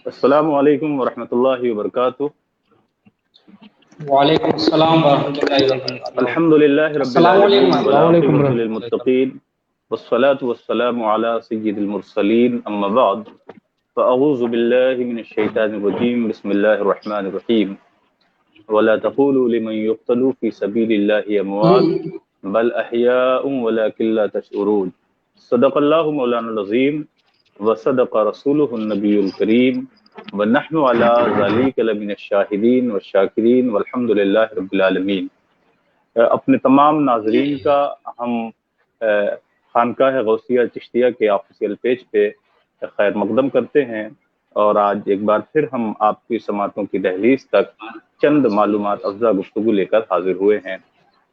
السلام علیکم ورحمۃ اللہ وبرکاتہ۔ وعلیکم السلام ورحمۃ اللہ وبرکاتہ۔ الحمد للہ رب السلام العالمین علیکم۔ والعاقبۃ للمتقین والصلاة والسلام علی سید المرسلین اما بعد فاعوذ باللہ من الشیطان الرجیم بسم اللہ الرحمن الرحیم ولا تقولوا لمن يقتل في سبيل الله اموات بل احیاء ولكن لا تشعرون۔ صدق اللہ مولانا العظیم وصدق رسولہ النبی الکریم ونحن علی ذلک لمن الشاہدین والشاکرین والحمد للہ رب العالمین۔ اپنے تمام ناظرین کا ہم خانقاہ غوثیہ چشتیہ کے آفیشیل پیج پہ خیر مقدم کرتے ہیں، اور آج ایک بار پھر ہم آپ کی سماعتوں کی دہلیز تک چند معلومات افزا گفتگو لے کر حاضر ہوئے ہیں،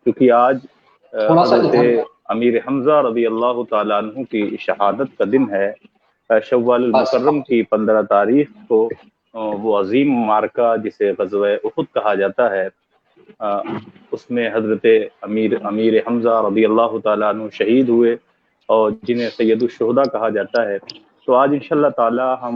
کیونکہ آج حضرت امیر حمزہ رضی اللہ تعالیٰ عنہ کی شہادت کا دن ہے۔ شوال المکرم کی 15 تاریخ کو وہ عظیم معرکہ جسے غزوہ احد کہا جاتا ہے، اس میں حضرت امیر حمزہ رضی اللہ تعالیٰ عنہ شہید ہوئے، اور جنہیں سید الشہداء کہا جاتا ہے۔ تو آج انشاءاللہ تعالی ہم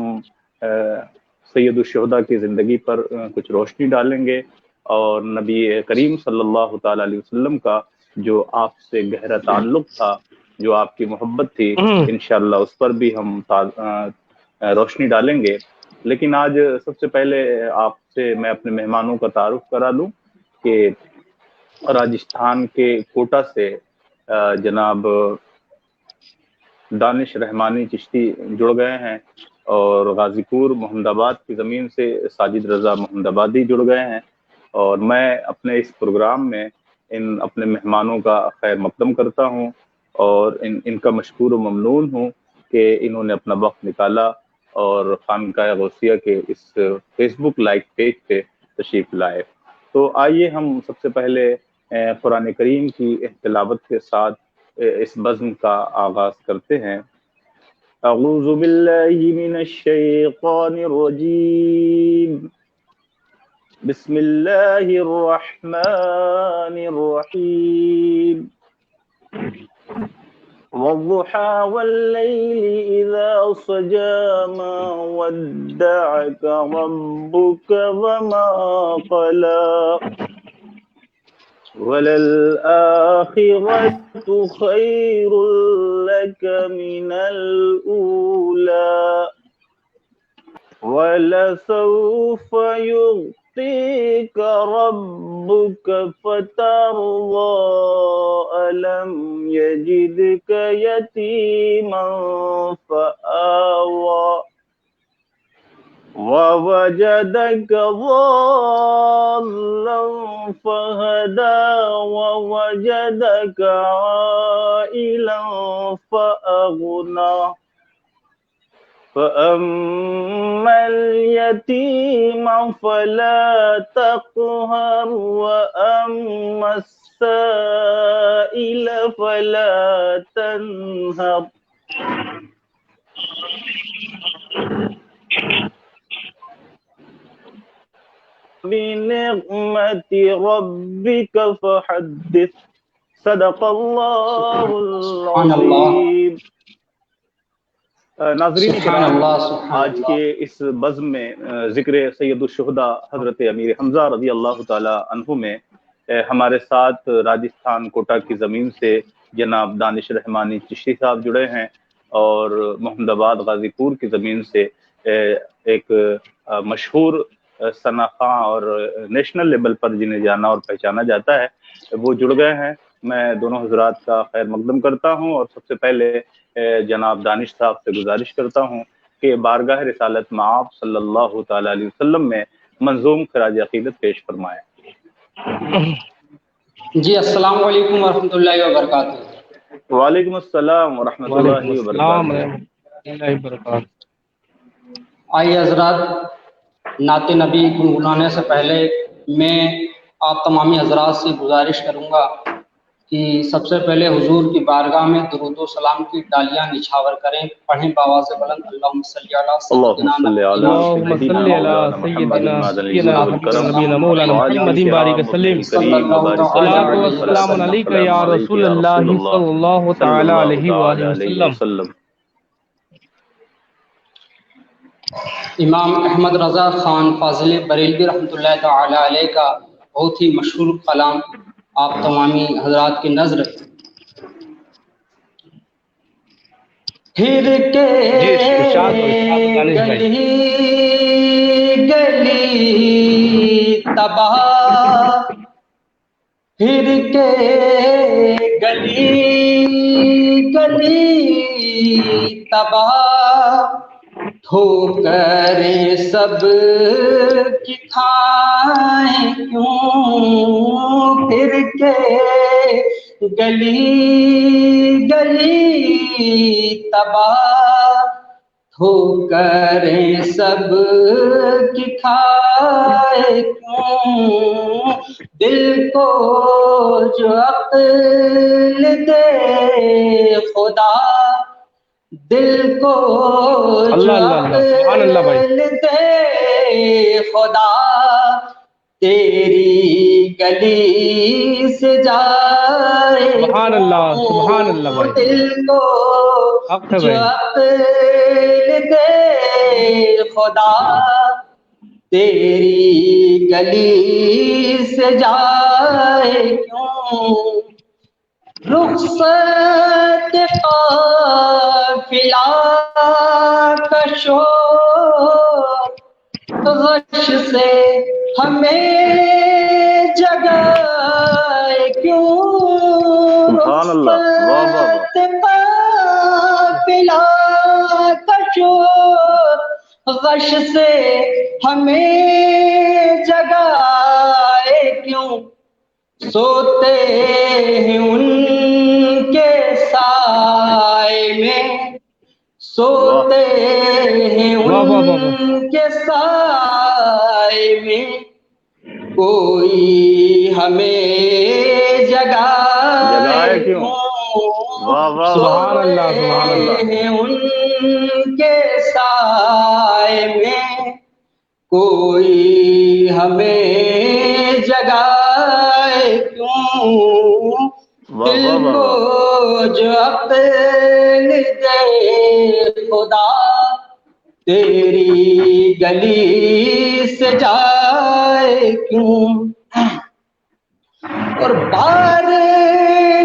سید الشہداء کی زندگی پر کچھ روشنی ڈالیں گے، اور نبی کریم صلی اللہ تعالیٰ علیہ وسلم کا جو آپ سے گہرا تعلق تھا، جو آپ کی محبت تھی، انشاءاللہ اس پر بھی ہم روشنی ڈالیں گے۔ لیکن آج سب سے پہلے آپ سے میں اپنے مہمانوں کا تعارف کرا لوں کہ راجستھان کے کوٹا سے جناب دانش رحمانی چشتی جڑ گئے ہیں، اور غازی پور محمد آباد کی زمین سے ساجد رضا محمد آبادی جڑ گئے ہیں، اور میں اپنے اس پروگرام میں ان اپنے مہمانوں کا خیر مقدم کرتا ہوں، اور ان کا مشکور و ممنون ہوں کہ انہوں نے اپنا وقت نکالا اور خانقاہ غوثیہ کے اس فیس بک لائک پیج پہ تشریف لائے۔ تو آئیے ہم سب سے پہلے قرآن کریم کی تلاوت کے ساتھ اس بزم کا آغاز کرتے ہیں۔ اعوذ باللہ من الشیطان الرجیم، بسم اللہ الرحمن الرحیم، والضحى والليل إذا سجى ما ودعك ربك وما قلى وللآخرة خير لك من الأولى ولسوف يعطيك ربك فترضى ألم يجدك يتيما فآوى ووجدك ضالا فهدى ووجدك عائلا فأغنى فأما اليتيم فلا تقهر وأما السائل فلا تنهر بنعمة ربك فحدث۔ صدق اللہ العظیم۔ ناظرین کرام، آج کے اس بزم میں ذکر سید الشہداء حضرت امیر حمزہ رضی اللہ تعالی عنہ میں ہمارے ساتھ راجستھان کوٹا کی زمین سے جناب دانش رحمانی چشتی صاحب جڑے ہیں، اور محمد آباد غازی پور کی زمین سے ایک مشہور ثنا خاں اور نیشنل لیول پر جنہیں جانا اور پہچانا جاتا ہے، وہ جڑ گئے ہیں۔ میں دونوں حضرات کا خیر مقدم کرتا ہوں، اور سب سے پہلے جناب دانش صاحب سے گزارش کرتا ہوں کہ بارگاہ رسالت مآب صلی اللہ تعالی علیہ وسلم میں منظوم خراج عقیدت پیش فرمائیں۔ جی السلام علیکم ورحمۃ اللہ وبرکاتہ۔ وعلیکم السلام ورحمۃ اللہ وبرکاتہ۔ آئیے حضرات، نعت نبی گنگنانے سے پہلے میں آپ تمامی حضرات سے گزارش کروں گا کہ سب سے پہلے حضور کی بارگاہ میں درود و سلام کی ڈالیاں نچھاور کریں، پڑھیں بآواز بلند اللہم صلی علی سیدنا محمد بارک وسلم، صلاۃ و سلام علیک یا رسول اللہ صلی اللہ تعالی علیہ وآلہ وسلم۔ امام احمد رضا خان فاضل بریلوی رحمۃ اللہ تعالی علیہ کا بہت ہی مشہور کلام آپ تمامی حضرات کی نظر پھر کے گلی گلی تباہ، پھر کے گلی گلی تباہ، ٹھوکریں سب کی کھائیں کیوں، پھر کے گلی گلی تباہ، ٹھوکریں سب کی کھائے کیوں، دل کو جو عقل دے خدا، دل کو جو عقل دے خدا، تیری گلی سے جائے سبحان اللہ بھائی، دل کو جو عقل دے خدا، تیری گلی سے جائے کیوں، رخصت قافلہ کا شور غش سے ہمیں جگائے کیوں، رخصت قافلہ کا شور غش سے ہمیں جگائے کیوں، سوتے ہیں ان کے سائے میں، سوتے ہیں ان کے سائے میں، کوئی ہمیں جگائے کیوں، سوتے ہیں ان کے سائے میں، کوئی ہمیں جگائے کیوں، دل کو جو عقل دے خدا، تیری گلی سے جائے کیوں، اور بار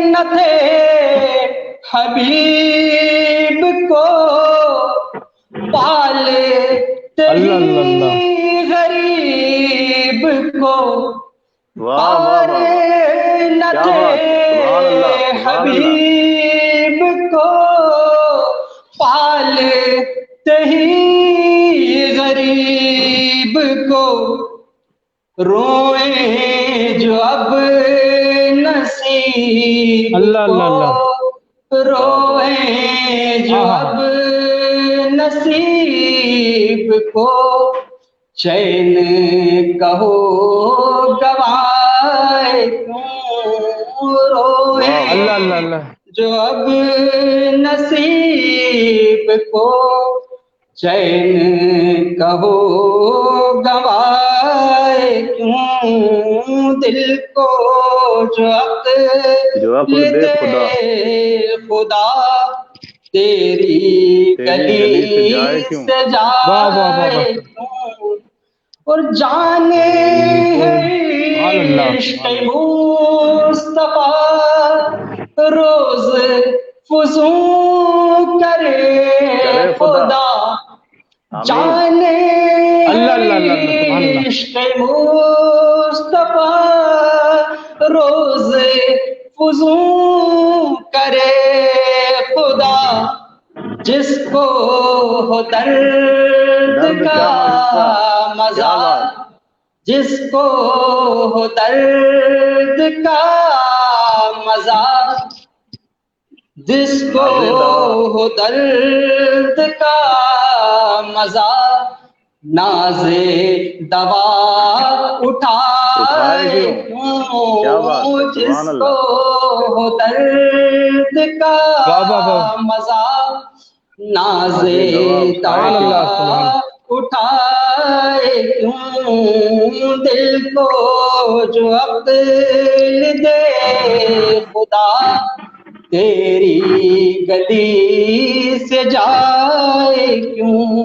نہ تھے حبیب کو پالتے ہی غریب کو، بار نہ تھے حبیب کو پالتے ہی غریب کو، روئیں جو اب نصیب کو، روئیں جو اب نصیب کو، چین کہو گوائے کیوں، روئیں جو اب نصیب کو، چین کہو گوائے کیوں، دل کو جو عقل دے خدا، تیری گلی سے جائے کیوں، اور جانے عشق مصطفیٰ روز فزوں کرے خدا، جانے عشق مصطفیٰ روز فزوں کرے خدا، جس کو ہو درد کا مزہ، جس کو ہو درد کا مزہ، جس کو ہو درد کا مزہ، ناز دوا اٹھائے کیوں، جس کو ہو درد کا مزہ، ناز دوا اٹھائے کیوں، دل کو جو عقل دے خدا، تیری گلی سے جائے کیوں،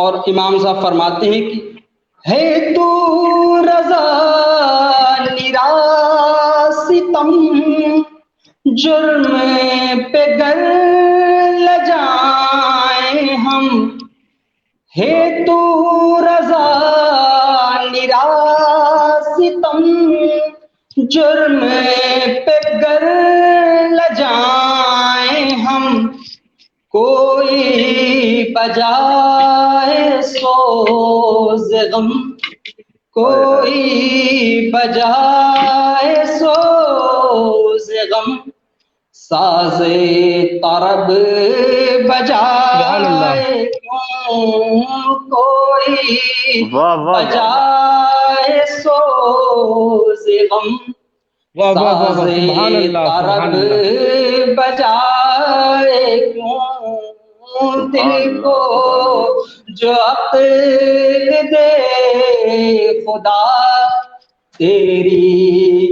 اور امام صاحب فرماتے ہیں کہ ہے تو رضا نراستم جرم پہ گر لجائیں ہم، ہے تو رضا نراستم جرم پہ گر لجائیں ہم، کوئی بجائے سوز غم، کوئی بجائے سوز غم، ساز طرب سبحان اللہ، بجائے کیوں، کوئی واہ واہ واہ، بجائے سوز غم، واہ واہ واہ ساز واہ، سبحان اللہ، طرب سبحان اللہ، بجائے کیوں، دل کو جو عقل دے خدا تیری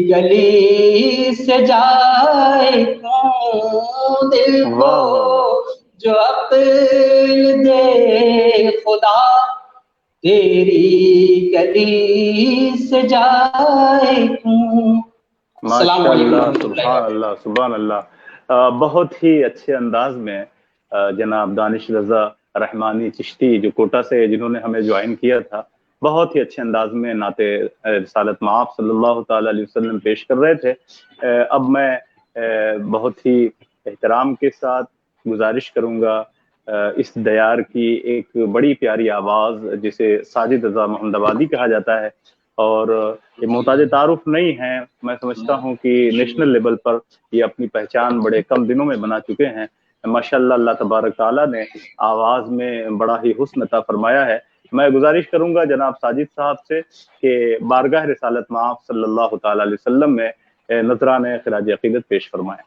گلی سے جائے کیوں، دل کو جو عقل دے خدا تیری گلی سے جائے کیوں۔ السلام ماشاء علیکم اللہ، ورحمۃ اللہ سبحان وبرکاتہ۔ اللہ سبحان اللہ۔ بہت ہی اچھے انداز میں جناب دانش رضا رحمانی چشتی جو کوٹا سے جنہوں نے ہمیں جوائن کیا تھا، بہت ہی اچھے انداز میں نعت رسالت مآب صلی اللہ تعالی علیہ وسلم پیش کر رہے تھے۔ اب میں بہت ہی احترام کے ساتھ گزارش کروں گا اس دیار کی ایک بڑی پیاری آواز جسے ساجد رضا محمد آبادی کہا جاتا ہے، اور یہ محتاج تعارف نہیں ہے، میں سمجھتا ہوں کہ نیشنل لیول پر یہ اپنی پہچان بڑے کم دنوں میں بنا چکے ہیں۔ ماشاءاللہ اللہ تبارک تعالیٰ نے آواز میں بڑا ہی حسن عطا فرمایا ہے۔ میں گزارش کروں گا جناب ساجد صاحب سے کہ بارگاہ رسالت مآب صلی اللہ تعالی علیہ وسلم میں نذران خراج عقیدت پیش فرمائیں۔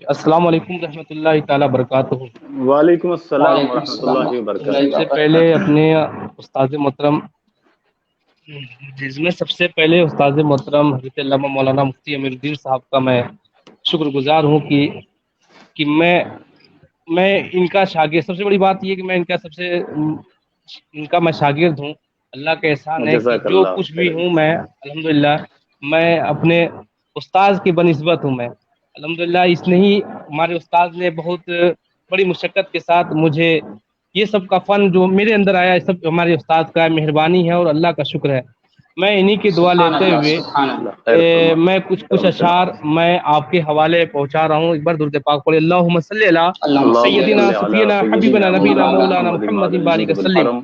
السلام علیکم رحمۃ اللہ تعالیٰ وبرکاتہ۔ وعلیکم السلام وعلیکم ورحمۃ السلام اللہ ورحمۃ سب اللہ سے وبرکاتہ۔ پہلے وبرکاتہ۔ اپنے استاد محترم، جس میں سب سے پہلے استاد محترم حضرت علامہ مولانا مفتی امیر الدین صاحب کا میں شکر گزار ہوں کہ میں ان کا شاگرد، سب سے بڑی بات یہ کہ میں ان کا میں شاگرد ہوں۔ اللہ کا احسان ہے کہ جزاک جو اللہ کچھ بھی خیرا۔ ہوں میں الحمدللہ میں اپنے استاد کی بنسبت ہوں۔ میں الحمدللہ اس نے ہی، ہمارے استاد نے بہت بڑی مشقت کے ساتھ مجھے یہ سب کا فن جو میرے اندر آیا، یہ سب ہمارے استاد کا مہربانی ہے اور اللہ کا شکر ہے۔ میں انہی کی دعا سبحان لیتے اللہ، ہوئے سبحان اللہ۔ خیر فرما۔ میں کچھ اشعار میں آپ کے حوالے پہنچا رہا ہوں۔ ایک بار درود پاک پڑھے، اللہم صلی علی اللہم صلی اللہم سیدنا صل علیہ علی سفینا حبیبنا سیدنا نبینا مولانا مولانا محمد محمد مالک بارک الجود وسلم،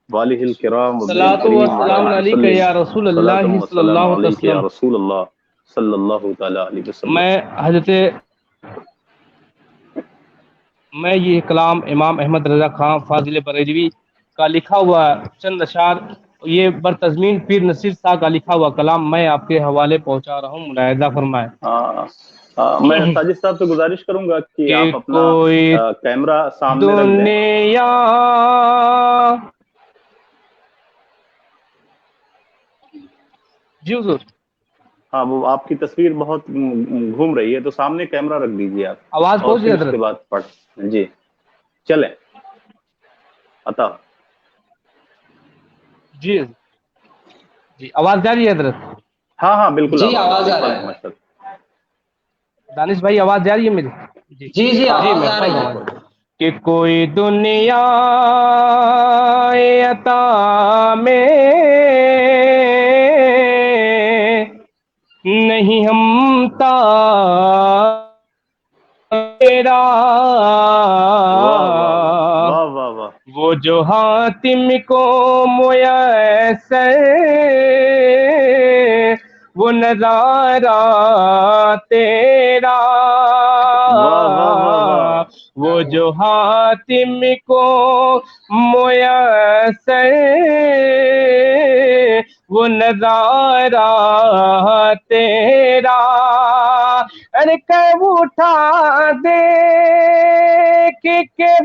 والکرم وآلہ الکرام وابن صلاۃ و الکریم سلام وبارک علیک وسلم، یا رسول صلاۃ اللہ و صلی سلام اللہ علیہ علیک یا وسلم۔ رسول اللہ صلی اللہ تعالی علیہ وسلم۔ میں یہ کلام امام احمد رضا خان فاضل بریلوی کا لکھا ہوا چند اشعار، یہ برتضمین پیر نصیر صاحب کا لکھا ہوا کلام میں آپ کے حوالے پہنچا رہا ہوں، ملاحظہ فرمائیں۔ میں ساجد صاحب سے گزارش کروں گا کہ کہ آپ اپنا کوئی کیمرہ سامنے رکھ دیں۔ دنیا جی حضور، ہاں، وہ آپ کی تصویر بہت گھوم رہی ہے، تو سامنے کیمرہ رکھ دیجیے آپ، آواز اور پہنچ پھر گئی اس کے حضرت؟ بعد پڑھ جی چلیں عطا۔ جی جی، آواز جا رہی ہے حضرت؟ ہاں ہاں بالکل جی آواز آواز آ آ رہی رہا ہے، ہے۔ ماشاء اللہ۔ دانش بھائی آواز جا رہی ہے میری؟ جی جی جی ہاں جی، آواز میں آ پڑھ رہی رہا ہے۔ ہوں کہ کوئی دنیا عطا میں نہیں ہم تیرا، واہ واہ واہ واہ واہ واہ، وہ جو حاتم کو میسر وہ نظارہ تیرا، واہ واہ واہ واہ، وہ جو حاتم کو میسر وہ نظارہ تیرا، ارے کب اٹھا دے کہ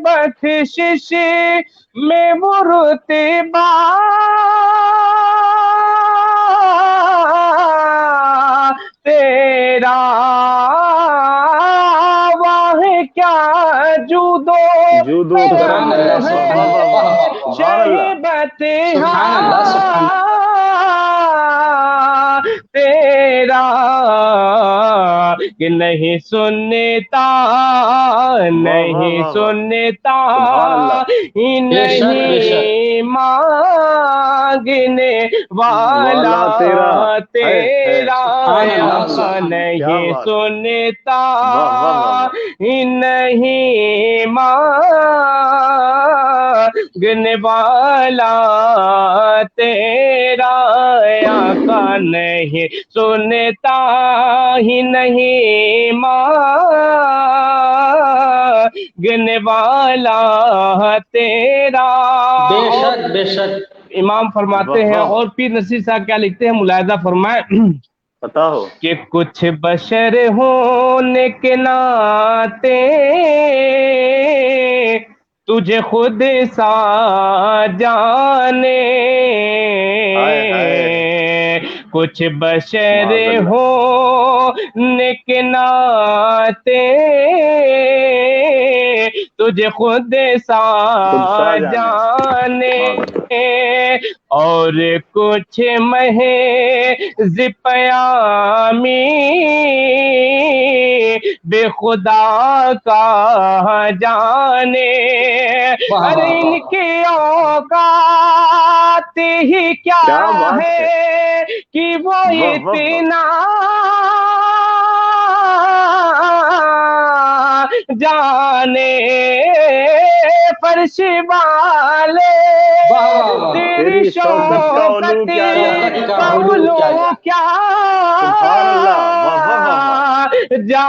بخشش میں وہ رتبہ تیرا، موجود ہوں سبحان اللہ، سبحان اللہ، واہ واہ واہ، سبحان اللہ سبحان اللہ، سبحان اللہ، تیرا کہ نہیں سنتا نہیں واہ، سنتا سبحان اللہ بے شک بے شک، نہیں مانگنے والا تیرا تیرا سبحان اللہ، آقا سبحان اللہ، نہیں بات، سنتا واہ واہ واہ نہیں مانگنے والا تیرا آقا نہیں سنتا ہی نہیں مانگنے والا تیرا بے شک بے شک، امام فرماتے ہیں واہ، اور پیر نصیر صاحب کیا لکھتے ہیں ملاحظہ فرمائیں پتا ہو کہ کچھ بشر ہونے کے ناطے تجھے خود سا جانے ہائے ہائے کچھ بشر معاذ اللہ ہونے کے ناطے تجھے خود سا خود سا جانے جانے معاذ اللہ اور کچھ محض پیامی بے خدا کا جانے واہ ارے واہ ان واہ، کی اوقات ہی کیا کیا بات ہے کہ وہ واہ واہ واہ اتنا جانے فرش والے واہ واہ واہ، تیری شوکت کا علو شوکت کیا جانے شوکت کا کا علو علو کیا سبحان اللہ واہ واہ واہ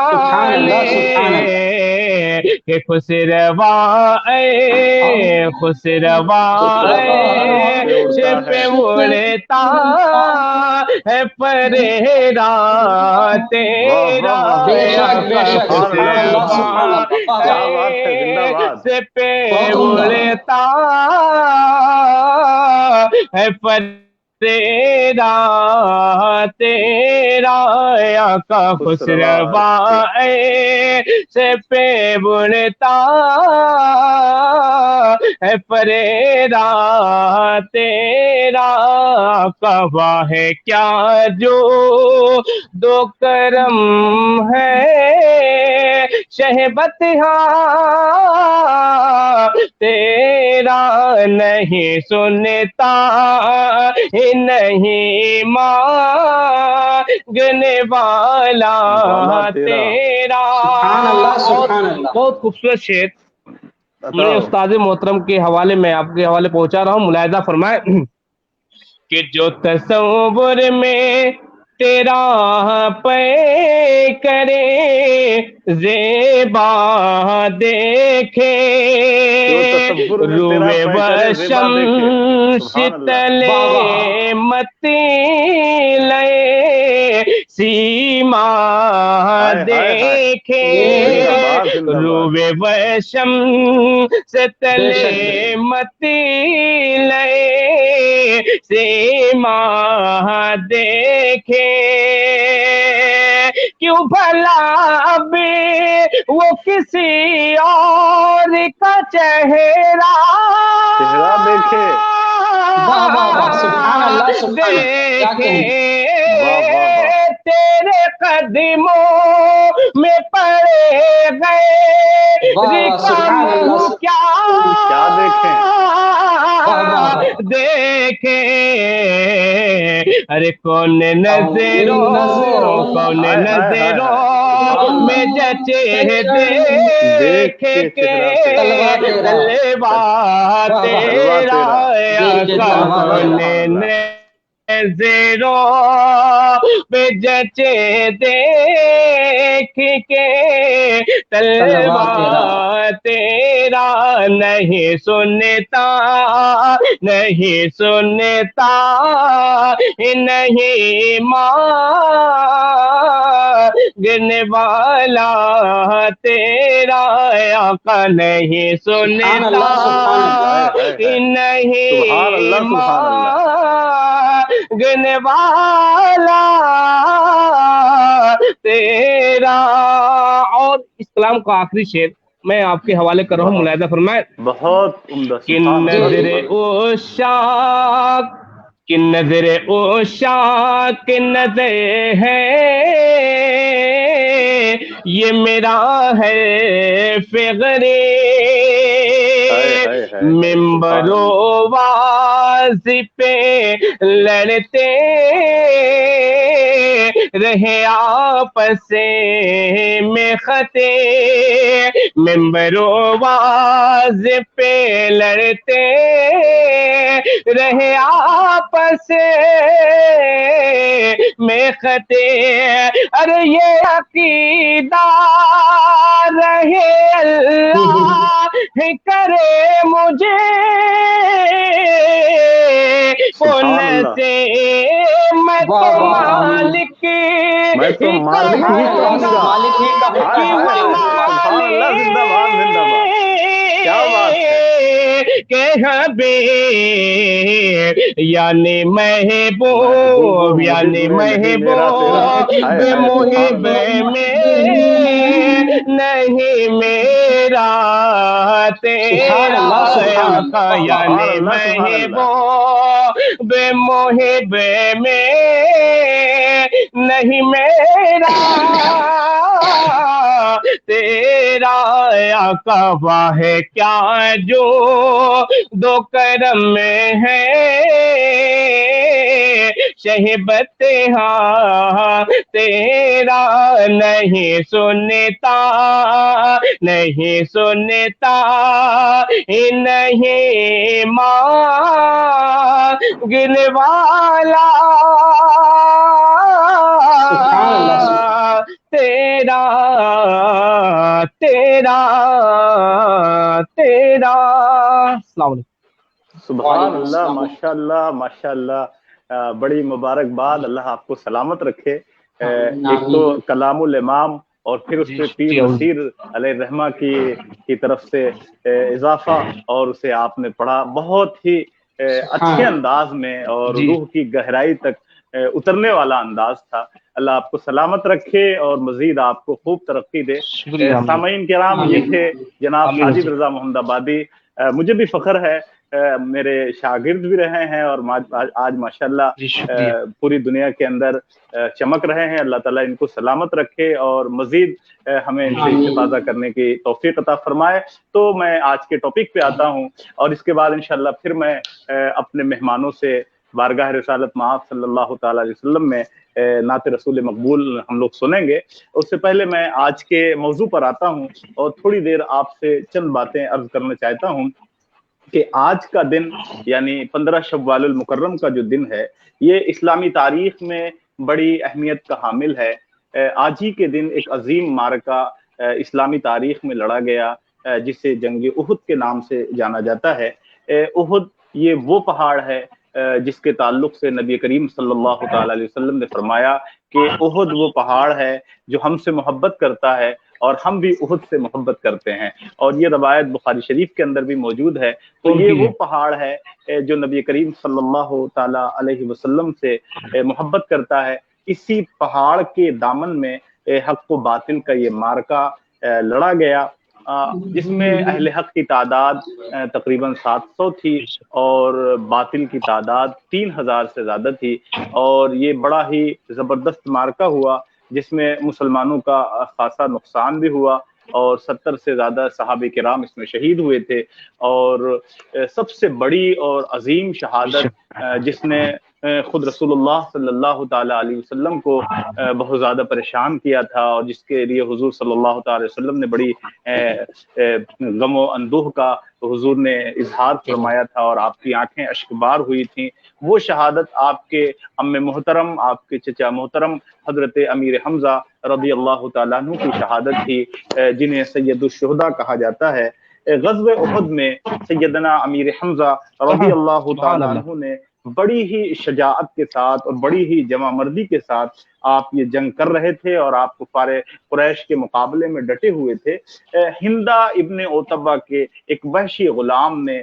سبحان اللہ، سبحان جانے اللہ، کہ خسروا اے خسروا اے پہ اڑتا ہے پریرا تیرا بے شک بے شک، سبحان اللہ، سبحان اللہ، واہ کیا واہ، بات ہے زندہ باد سے پہ بہت عمدہ، اڑتا ہے تیرا تیرا آقا خسروا سے پہ بڑھتا ہے پریرا تیرا کہوا ہے کیا جو دو کرم ہے شہبت تیرا نہیں سنتا نہیں مانگنے والا مولا تیرا تیرا سبحان اللہ، سبحان اللہ، بہت خوبصورت شعر میں استاد محترم کے حوالے میں آپ کے حوالے پہنچا رہا ہوں ملاحظہ فرمائے کہ جو تصور میں تیرا پے کرے زیبا دیکھے روے وشمس تلے متی لے سیما دیکھے روے وشمس تلے متی لے سیما دیکھے کیوں بھلا بھی وہ کسی اور کا چہرہ دیکھے واہ واہ واہ، سبحان اللہ، سبحان اللہ، کیا کہیں، تیرے قدموں میں پڑے گئے سبحان اللہ، کیا دیکھیں ارے کون نظروں کون نظروں میں جچے دیکھے کے تلوا تیرا کون نظروں میں جچے دیکھ کے تلوا تیرا نہیں سنتا نہیں سنتا نہیں مانگنے والا تیرا آقا نہیں سنتا نہیں مانگنے والا تیرا اور اس کلام کا آخری شعر میں آپ کے حوالے کر رہا ہوں، ملاحظہ فرمائیں. بہت عمدہ، کہ سبحان اللہ. نظر عشاق، کہ نظر عشاق نظر ہے، یہ میرا ہے فغرے، ممبر و واز پہ لڑتے رہے آپس میں خطے، ممبر و واز پہ لڑتے رہے آپس میں خطے، ارے یہ عقیدہ رہے اللہ کرے مجھے کون سے، میں تو مالک میں تو مالک ہی کہوں گا. مالک ہی کہوں گا. سبحان اللہ، زندہ باد زندہ باد. کیا بات ہے. کہ حبیب یعنی محبوب، یعنی محبوب محب میں نہیں میرا تیرا، یعنی محبوب محب میں نہیں میرا تیرا، آقا واہ کیا جو دو کرم میں ہے، شہبت ہاں تیرا نہیں سنتا، نہیں سنتا نہیں مانگنے والا تیرا تیرا تیرا. السلام علیکم. سبحان اللہ، ماشاء اللہ ماشاء اللہ. بڑی مبارکباد، اللہ آپ کو سلامت رکھے. ایک تو کلام الامام اور پھر اس پہ پیر نصیر علیہ الرحمہ کی طرف سے اضافہ، اور اسے آپ نے پڑھا بہت ہی اچھے انداز میں اور روح کی گہرائی تک اترنے والا انداز تھا. اللہ آپ کو سلامت رکھے اور مزید آپ کو خوب ترقی دے. سامعین کرام، یہ تھے جناب ساجد رضا محمد آبادی. مجھے بھی فخر ہے، میرے شاگرد بھی رہے ہیں اور آج ماشاءاللہ پوری دنیا کے اندر چمک رہے ہیں. اللہ تعالیٰ ان کو سلامت رکھے اور مزید ہمیں ان سے استفادہ کرنے کی توفیق عطا فرمائے. تو میں آج کے ٹاپک پہ آتا ہوں، اور اس کے بعد انشاءاللہ پھر میں اپنے مہمانوں سے بارگاہ رسالت مآب صلی اللہ تعالیٰ علیہ وسلم میں نعت رسول مقبول ہم لوگ سنیں گے. اس سے پہلے میں آج کے موضوع پر آتا ہوں اور تھوڑی دیر آپ سے چند باتیں عرض کرنا چاہتا ہوں کہ آج کا دن یعنی 15 شوال المکرم کا جو دن ہے، یہ اسلامی تاریخ میں بڑی اہمیت کا حامل ہے. آج ہی کے دن ایک عظیم معرکہ اسلامی تاریخ میں لڑا گیا جسے جنگ احد کے نام سے جانا جاتا ہے. احد یہ وہ پہاڑ ہے جس کے تعلق سے نبی کریم صلی اللہ تعالی علیہ وسلم نے فرمایا کہ احد وہ پہاڑ ہے جو ہم سے محبت کرتا ہے اور ہم بھی احد سے محبت کرتے ہیں. اور یہ روایت بخاری شریف کے اندر بھی موجود ہے. تو یہ وہ پہاڑ ہے جو نبی کریم صلی اللہ تعالی علیہ وسلم سے محبت کرتا ہے. اسی پہاڑ کے دامن میں حق و باطل کا یہ معرکہ لڑا گیا، جس میں اہل حق کی تعداد تقریباً 700 تھی اور باطل کی تعداد 3000 سے زیادہ تھی. اور یہ بڑا ہی زبردست معرکہ ہوا جس میں مسلمانوں کا خاصا نقصان بھی ہوا اور 70 سے زیادہ صحابہ کرام اس میں شہید ہوئے تھے. اور سب سے بڑی اور عظیم شہادت جس نے خود رسول اللہ صلی اللہ تعالی علیہ وسلم کو بہت زیادہ پریشان کیا تھا اور جس کے لیے حضور صلی اللہ تعالی وسلم نے بڑی غم و اندوہ کا حضور نے اظہار فرمایا تھا اور آپ کی آنکھیں اشکبار ہوئی تھیں، وہ شہادت آپ کے ام محترم، آپ کے چچا محترم حضرت امیر حمزہ رضی اللہ تعالیٰ عنہ کی شہادت تھی، جنہیں سید الشہداء کہا جاتا ہے. غزوہ احد میں سیدنا امیر حمزہ رضی اللہ تعالیٰ عنہ نے بڑی ہی شجاعت کے ساتھ اور بڑی ہی جمع مردی کے ساتھ آپ یہ جنگ کر رہے تھے اور آپ کفار قریش کے مقابلے میں ڈٹے ہوئے تھے. ہندہ ابن عتبہ کے ایک وحشی غلام نے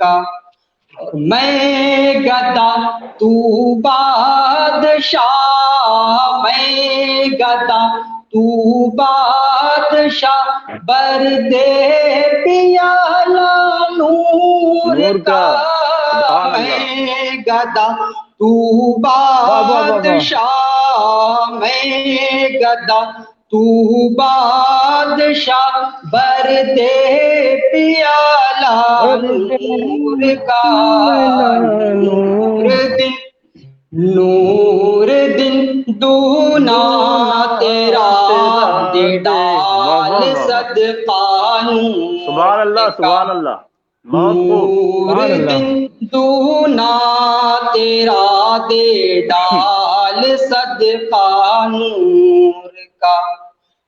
کا. میں گدا تو بادشاہ، میں گدا تو بادشاہ، بر دے پیالہ نور کا. میں گدا تو بادشاہ، میں گدا تو بادشاہ، بر دے پیالہ نور کا. نور دن دونا تیرا دے ڈال صدقہ نور کا. نور دن دونا تیرا دے ڈال صدقہ نور کا.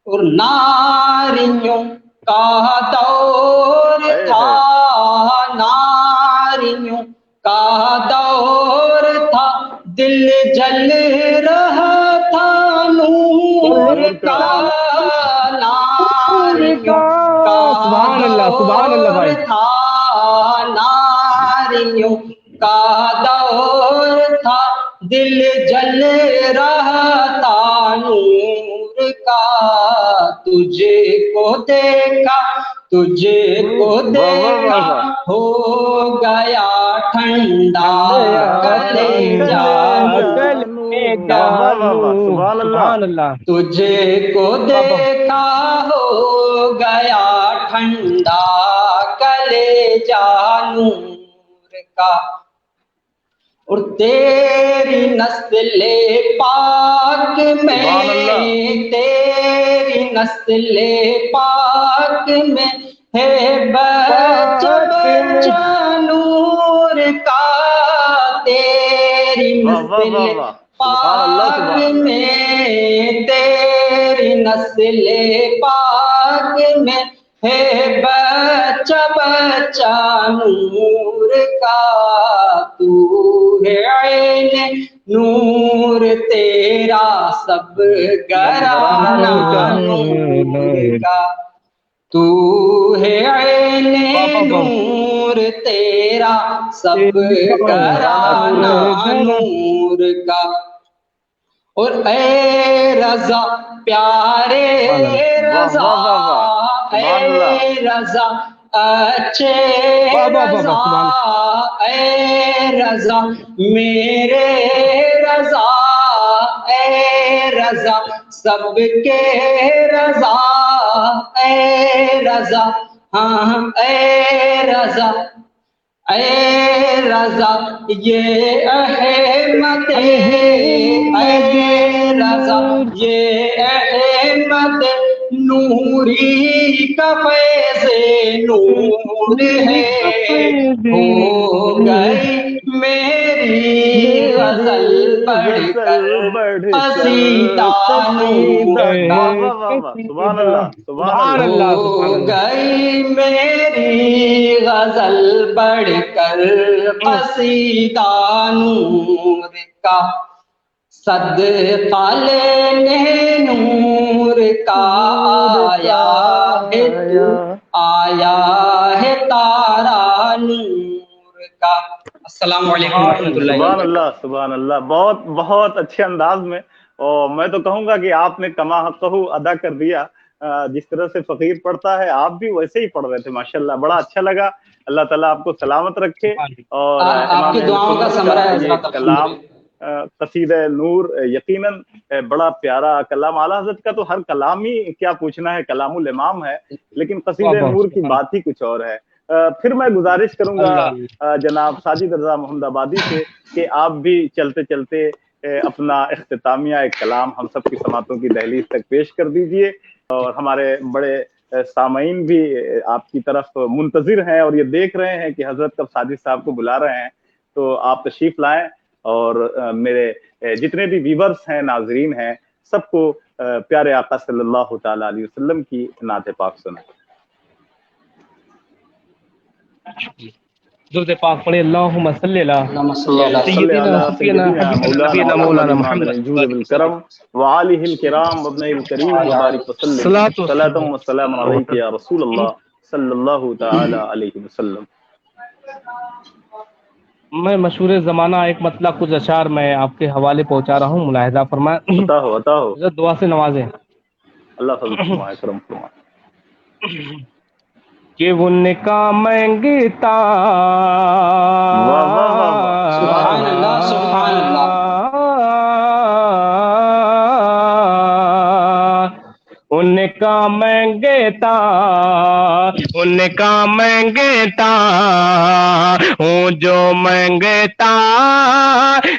اور ناریوں کا دور تھا، ناریوں کا دور تھا، دل جل رہا تھا نور کا. ناریوں کا دور تھا، ناریوں کا دور تھا، دل جل رہا تھا نور کا. تجھے کو دیکھا، تجھے کو دیکھا، ہو گیا ٹھنڈا کلیجہ نور کا. تجھے کو دیکھا ہو گیا ٹھنڈا کلیجہ نور کا. اور تیری نسل پاک میں، تیری نسل پاک میں ہے بچہ بچہ نور کا. تیری نسل پاک میں، تیری نسل پاک میں ہے بچہ بچہ نور کا. تو ہے عین نور تیرا سب گھرانہ نور کا. تو ہے عین نور تیرا سب گھرانہ نور کا. اور اے رضا پیارے رضا، اے رضا اچھے رضا، اے رضا میرے رضا، اے رضا سب کے رضا، اے رضا ہاں اے رضا، اے رضا یہ احمد، اے رضا یہ احمد نوری کا فیض نور ہے. ہو گئی میری غزل پڑھ کر قصیدہ نور کا. ہو گئی میری غزل پڑھ کر قصیدہ نور کا. صدقہ لینے نور کا آیا ہے تو، آیا ہے تارا نور کا. السلام علیکم ورحمۃ اللہ. سبحان اللہ، سبحان اللہ. بہت بہت اچھے انداز میں، اور میں تو کہوں گا کہ آپ نے کما حقہ ادا کر دیا. جس طرح سے فقیر پڑھتا ہے آپ بھی ویسے ہی پڑھ رہے تھے. ماشاءاللہ بڑا اچھا لگا. اللہ تعالیٰ آپ کو سلامت رکھے. اور آپ کی دعاؤں کا ثمرہ ہے حضرت. کلام قصیدہ نور یقیناً بڑا پیارا کلام. اعلیٰ حضرت کا تو ہر کلام ہی کیا پوچھنا ہے، کلام الامام ہے، لیکن قصیدہ نور کی بات ہی کچھ اور ہے. پھر میں گزارش کروں گا جناب ساجد رضا محمد آبادی سے کہ آپ بھی چلتے چلتے اپنا اختتامیہ ایک کلام ہم سب کی سماعتوں کی دہلیز تک پیش کر دیجئے. اور ہمارے بڑے سامعین بھی آپ کی طرف منتظر ہیں اور یہ دیکھ رہے ہیں کہ حضرت کب ساجد صاحب کو بلا رہے ہیں. تو آپ تشریف لائیں اور میرے جتنے بھی ویورز ہیں، ناظرین ہیں، سب کو پیارے آقا صلی اللہ تعالی علیہ وسلم کی نعت پاک سنائیں. درود پاک پڑھے. اللہم صلی علی سیدنا مولانا محمد الجود بالکرم وآلہ الکرام وابنہ الکریم وبارک وسلم. صلاۃ و سلام علیک یا رسول اللہ صلی اللہ تعالی علیہ وسلم. میں مشہور زمانہ ایک مطلب کچھ اشعار میں آپ کے حوالے پہنچا رہا ہوں، ملاحظہ فرمائیں، عطا ہو حضرت دعا سے نوازیں اللہ فضل فرمائے کرم فرمائے۔ کہ ان کا منگتا واہ واہ واہ واہ سبحان اللہ سبحان اللہ۔ ان کا منگتا، ان کا منگتا ہوں جو منگتا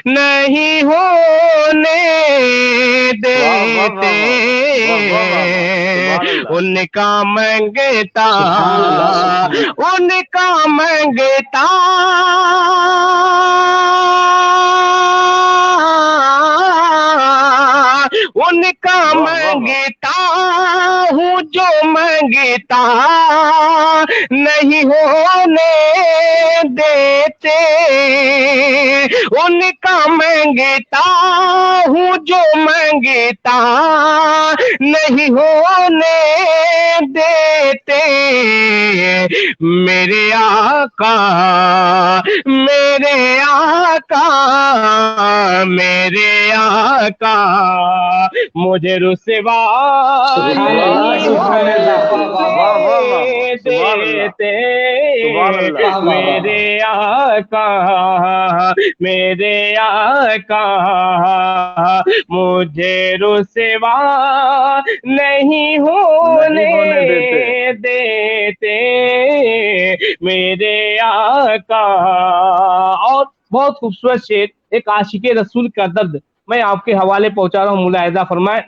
نہیں ہونے دیتے، ان کا منگتا، سبحان اللہ سبحان اللہ۔ ان کا منگتا ان کا منگتا ہوں جو منگتا نہیں ہونے دیتے، ان کا منگتا ہوں جو منگتا نہیں ہونے دیتے، میرے آقا، میرے آقا، میرے آقا مجھے رسوا سبحان اللہ نہیں سبحان اللہ۔ واہ واہ واہ سبحان اللہ دیتے، سبحان اللہ۔ میرے آقا، میرے آقا مجھے رسوا نہیں ہونے دیتے، میرے آقا۔ اور بہت خوبصورت شعر، ایک عاشق رسول کا درد میں آپ کے حوالے پہنچا رہا ہوں، ملاحظہ فرمائیں۔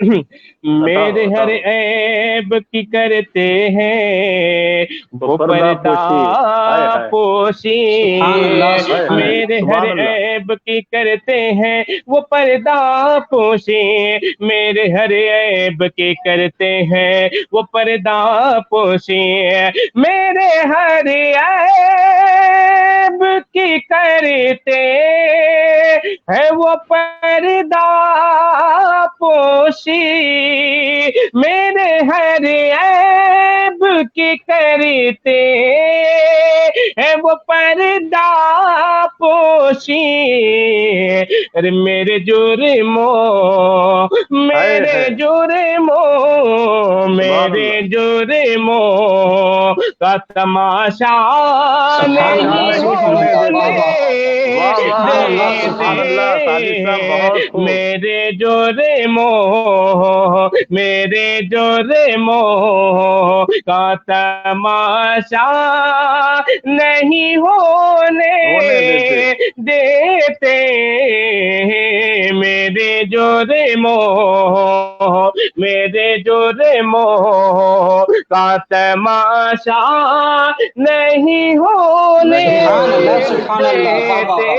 میرے ہر عیب کی کرتے ہیں وہ پردہ پوشی، میرے ہر عیب کی کرتے ہیں وہ پردہ پوشی، میرے ہر عیب کی کرتے ہیں وہ پردہ پوشی، میرے ہر عیب کی کرتے ہے وہ پردہ پوشی، میرے ہر عیب کی کرتے ہے وہ پردہ پوشی، ارے میرے جرموں، میرے جرموں، میرے جرموں کا تماشا نہیں ہونے دیتے، میرے جرموں، میرے جرموں کا تماشا نہیں ہونے دیتے، میرے جرموں، میرے جرموں کا تماشا نہیں ہونے دیتے،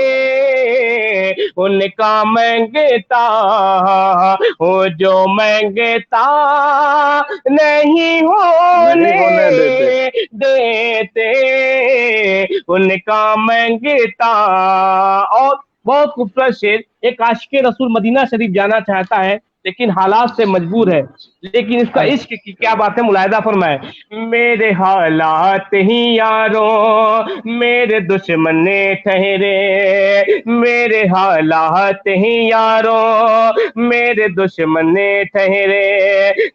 ان کا منگتا ہو جو منگتا نہیں ہونے دیتے، ان کا منگتا۔ اور بہت خوبصورت شعر، ایک عاشق رسول مدینہ شریف جانا چاہتا ہے لیکن حالات سے مجبور ہے، لیکن اس کا عشق کی کیا بات ہے، ملاحظہ فرمائے۔ میرے حالات ہی یاروں میرے دشمن ٹھہرے، میرے حالات ہی یاروں میرے دشمن ٹھہرے،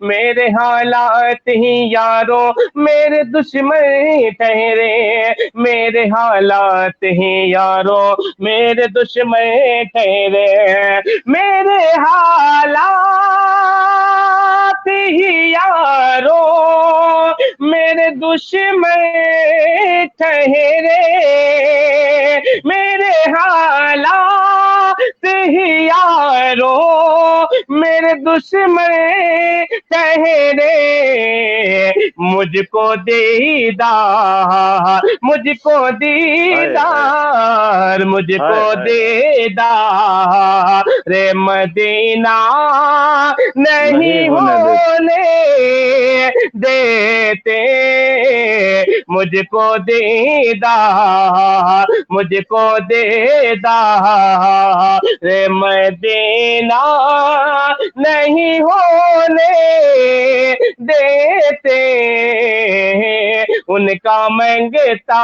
میرے حالات ہی یاروں میرے دشمن ٹھہرے، میرے حالات ہی یاروں میرے دشمن ٹھہرے، میرے حالات ہی یاروں میرے دشمن ٹھہرے، میرے حالات ہی یاروں میرے دشمن ٹھہرے، مجھ کو دیدار، مجھ کو دیدار، مجھ کو دیدار رے مدینہ نہیں ہونے دیتے، مجھ کو دیدار، مجھ کو دیدار رے مدینہ نہیں ہونے دیتے، ان کا منگتا،